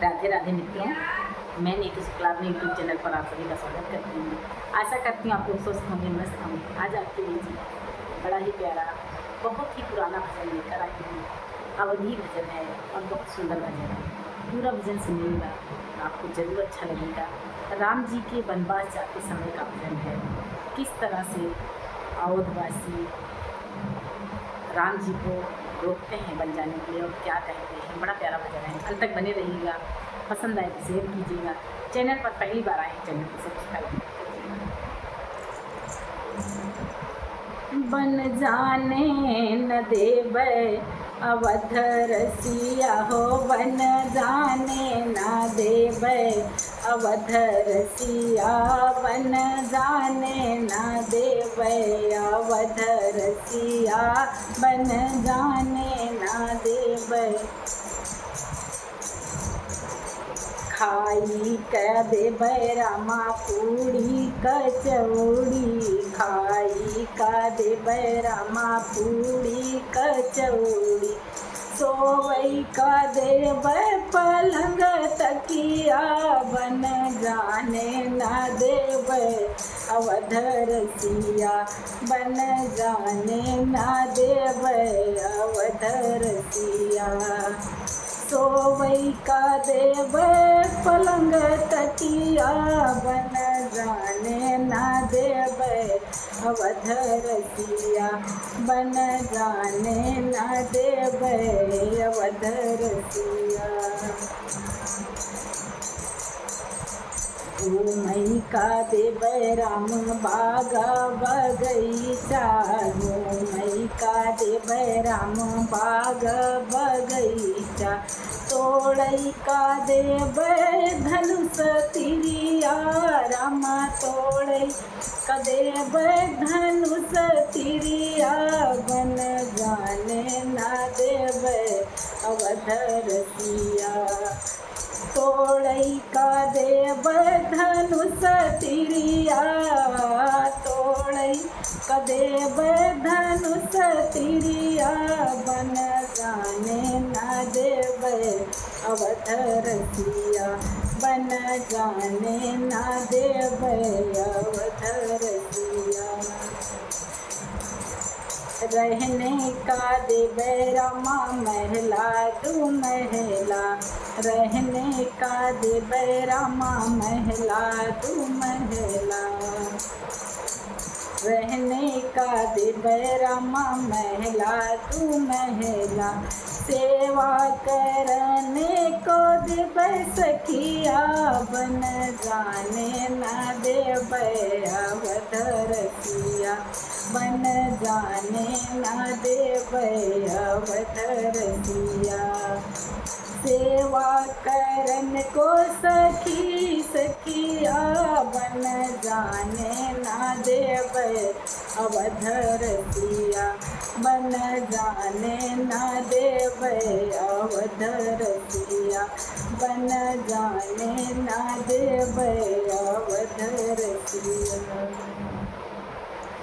राधे राधे मित्रों, मैं नीतू शुक्ला अपने यूट्यूब चैनल पर आप सभी का स्वागत करती हूँ। आशा करती हूँ आप लोग स्वस्थ होंगे, मस्त होंगे। आज आपके लिए बड़ा ही प्यारा, बहुत ही पुराना भजन लेकर आई हूँ। अवधि भजन है और बहुत सुंदर भजन है। पूरा भजन सुनिएगा, आपको जरूर अच्छा लगेगा। राम जी के वनवास जाते समय का भजन है। किस तरह से अवधवासी राम जी को रोकते हैं बन जाने के लिए और क्या कहते हैं। बड़ा प्यारा भजन है, अंत तक बने रहिएगा। पसंद आए तो शेयर कीजिएगा। चैनल पर पहली बार आए चैनल को सब्सक्राइब बन जाने न देवै अवध रसिया हो, बन जाने न देवै अवध रसिया, बन जाने न देवै अवध रसिया, बन जाने न देवै। खाई क देबै रामा पूड़ी कचौड़ी, खाई का देबै रामा पूड़ी कचौड़ी, सोवई का देबै पलंग तकिया, बन जाने न देबै अवध रसिया, बन जाने न देबै अवध रसिया। सोवई का देबै पलंग तकिया, बन जाने न देबै अवध रसिया, बन जाने न देबै अवध रसिया। घूमई का देबै राम बाग बगीचा, घूमई का देबै राम बाग बगीचा, तोड़ई का देबै धनुष तिरिया, रामा तोड़ई का देबै धनुष तिरिया, बन जाने न देबै अवध रसिया। तोड़ई का देबै धनुष तिरिया, तोड़ई का देबै धनुष तिरिया, बन जाने न देबै अवध रसिया, बन जाने न देबै अवध रसिया। रहने का देबै रामा महला दू महला, रहने का देबै रामा महला दू महला, रहने का देबै रामा महला दू महला, सेवा करने को देबै सखिया, बन जाने न देबै अवध रसिया, बन जाने न देबै अवध रसिया। सेवा करन को सखी सखिया, बन जाने न देबै अवध रसिया, बन जाने न देबै अवध रसिया, बन जाने न देबै अवध रसिया।